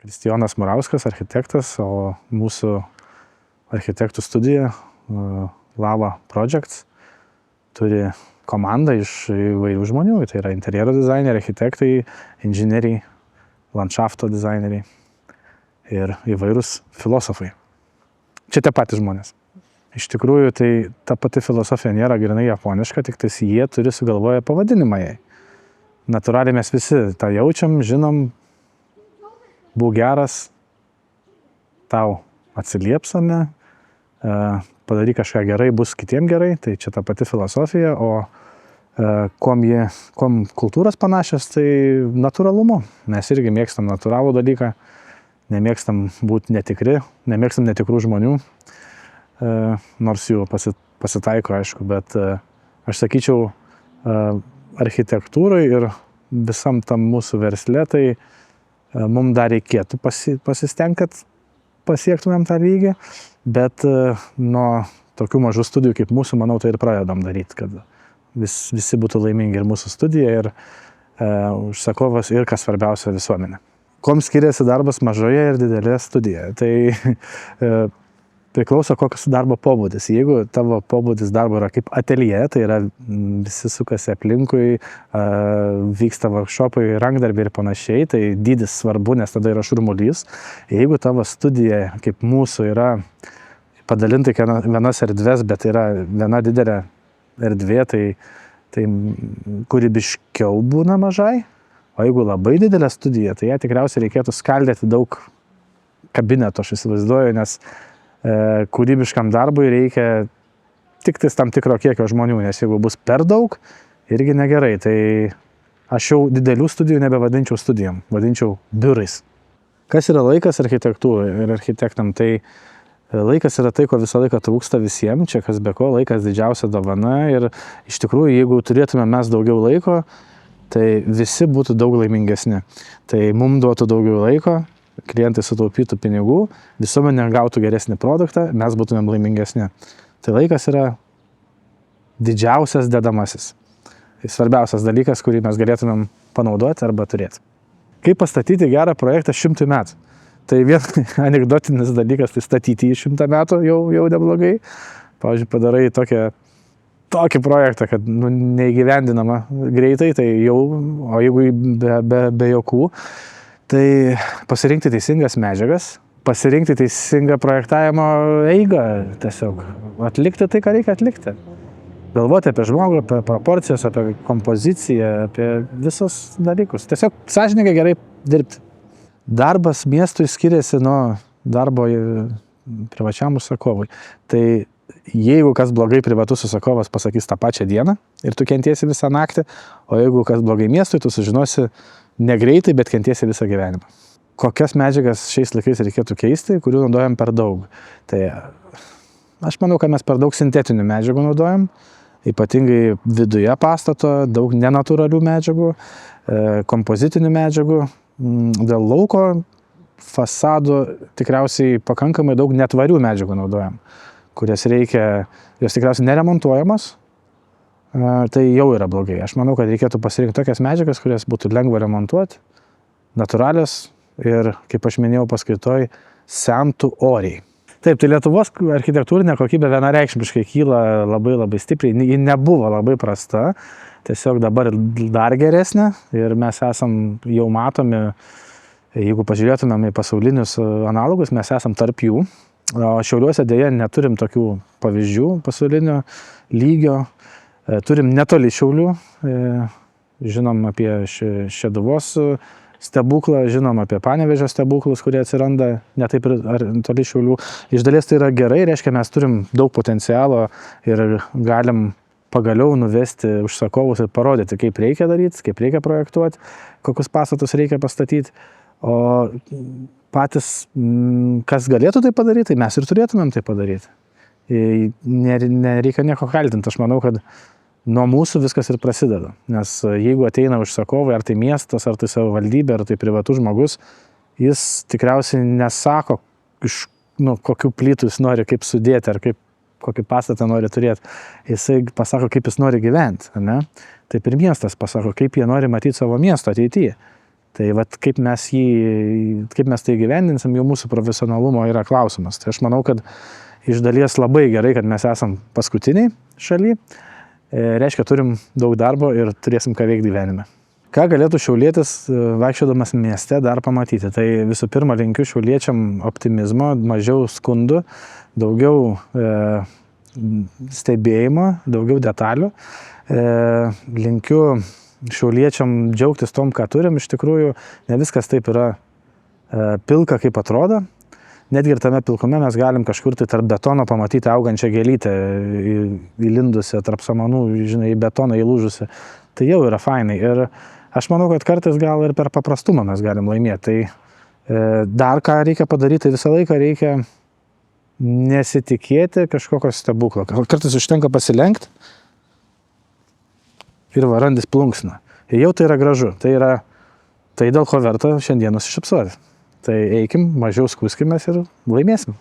Kristijonas Murauskas, architektas, o mūsų architektų studija Lava Projects turi komandą iš įvairių žmonių. Tai yra interjero dizaineriai, architektai, inžinieriai, landšafto dizaineriai ir įvairūs filosofai. Čia tie patys žmonės. Iš tikrųjų, tai ta pati filosofija nėra grynai japoniška, tik tais jie turi sugalvoję pavadinimą jai. Natūraliai mes visi tą jaučiam, žinom, būk geras, tau atsiliepsame, padaryk kažką gerai, bus kitiem gerai, tai čia ta pati filosofija, o kuom kultūros panašios, tai natūralumu. Mes irgi mėgstam natūralų dalyką, nemėgstam būti netikri, nemėgstam netikrų žmonių, nors jų pasitaiko, aišku, bet aš sakyčiau, architektūrai ir visam tam mūsų versle, tai mums dar reikėtų pasistengti, kad pasiektumėm tą lygį, bet nuo tokių mažų studijų kaip mūsų, manau, tai ir pradedam daryti, kad visi būtų laimingi ir mūsų studija, ir užsakovas, ir kas svarbiausia, visuomenė. Kom skiriasi darbas mažoje ir didelėje studijoje? Tai priklauso, kokios darbo pobūdis. Jeigu tavo pobūdis darbo yra kaip ateljė, tai yra visi sukasi aplinkui, vyksta workshopai, rankdarbiai ir panašiai, tai dydis svarbu, nes tada yra šurmulys. Jeigu tavo studija, kaip mūsų, yra padalinta į vienas erdves, bet yra viena didelė erdvė, tai kūrybiškiau būna mažai. O jeigu labai didelė studija, tai ją tikriausiai reikėtų skaldyti daug kabinetų, aš įsivaizduoju, nes kūrybiškam darbui reikia tik tam tikro kiekio žmonių, nes jeigu bus per daug, irgi negerai. Tai aš jau didelių studijų nebevadinčiau studijom, vadinčiau biurais. Kas yra laikas architektūrai ir architektam? Tai laikas yra tai, ko visą laiką trūksta visiems, čia kas be ko, laikas didžiausia dovana ir iš tikrųjų, jeigu turėtume mes daugiau laiko, tai visi būtų daug laimingesni. Tai mums duotų daugiau laiko, klientai sutaupytų pinigų, visuomenė gautų geresnį produktą, mes būtumėm laimingesni. Tai laikas yra didžiausias dedamasis. Tai svarbiausias dalykas, kurį mes galėtumėm panaudoti arba turėti. Kaip pastatyti gerą projektą 100 metų? Tai vien anekdotinis dalykas, tai statyti į 100 metų jau neblogai. Pavyzdžiui, padarai tokį projektą, kad neįgyvendinama greitai, tai jau, o jeigu be jokų, tai pasirinkti teisingas medžiagas, pasirinkti teisingą projektavimo eigą, tiesiog atlikti tai, ką reikia atlikti. Galvoti apie žmogų, apie proporcijas, apie kompoziciją, apie visus dalykus. Tiesiog sąžiningai gerai dirbti. Darbas miestui skiriasi nuo darbo privačiam užsakovui. Tai jeigu kas blogai privatus užsakovas pasakys tą pačią dieną ir tu kentiesi visą naktį, o jeigu kas blogai miestui, tu sužinosi negreitai, bet kentiesi visą gyvenimą. Kokias medžiagas šiais laikais reikėtų keisti, kurių naudojam per daug? Tai aš manau, kad mes per daug sintetinių medžiagų naudojam, ypatingai viduje pastato, daug nenatūralių medžiagų, kompozitinių medžiagų. Dėl lauko fasadų tikriausiai pakankamai daug netvarių medžiagų naudojam, kurias reikia, jos tikriausiai neremontuojamos. Tai jau yra blogai. Aš manau, kad reikėtų pasirinkti tokias medžiagas, kurias būtų lengva remontuoti, natūralios ir, kaip aš minėjau paskaitoj, sentų oriai. Taip, tai Lietuvos architektūrinė kokybė vienareikšmiškai kyla labai stipriai. Ji nebuvo labai prasta, tiesiog dabar dar geresnė ir mes esam jau matomi, jeigu pažiūrėtumėm į pasaulinius analogus, mes esam tarp jų. O Šiauliuose dėja neturim tokių pavyzdžių pasaulinio lygio. Turim netoli Šiaulių, žinom apie Šeduvos stebuklą, žinom apie Panevėžio stebuklus, kurie atsiranda ne taip ir toli Šiaulių. Iš dalies tai yra gerai, reiškia, mes turim daug potencialo ir galim pagaliau nuvesti užsakovus ir parodyti, kaip reikia daryti, kaip reikia projektuoti, kokius pastatus reikia pastatyti. O patys, kas galėtų tai padaryti, tai mes ir turėtumėm tai padaryti. Nereikia nieko kaltinti, aš manau, kad nuo mūsų viskas ir prasideda, nes jeigu ateina užsakovai, ar tai miestas, ar tai savivaldybė, ar tai privatus žmogus, jis tikriausiai nesako, kokių plytų jis nori, kaip sudėti, ar kokį pastatą nori turėti. Jisai pasako, kaip jis nori gyventi, ne? Taip ir miestas pasako, kaip jie nori matyti savo miesto ateityje. Tai vat, kaip mes tai gyvendinsim, jau mūsų profesionalumo yra klausimas. Tai aš manau, kad iš dalies labai gerai, kad mes esam paskutiniai šaly. Reiškia, turim daug darbo ir turėsim ką veikti gyvenime. Ką galėtų šiaulietis vaikščiodamas mieste dar pamatyti? Tai visų pirma, linkiu šiauliečiam optimizmo, mažiau skundų, daugiau stebėjimo, daugiau detalių. Linkiu šiauliečiam džiaugtis tom, ką turim. Iš tikrųjų, ne viskas taip yra pilka, kaip atrodo. Netgi ir tame pilkume mes galim kažkur tai tarp betono pamatyti augančią gėlytę, įlindusią tarp samanų, žinai, į betoną įlūžusią. Tai jau yra fainai. Ir aš manau, kad kartais gal ir per paprastumą mes galim laimėti. Tai dar ką reikia padaryti, visą laiką reikia nesitikėti kažkokio stebuklo. Kartais užtenka pasilenkti ir varandis plunksna. Ir jau tai yra gražu. Tai dėl ko verta šiandien nusišypsoti. Tai eikim, mažiau skųskimės ir laimėsim.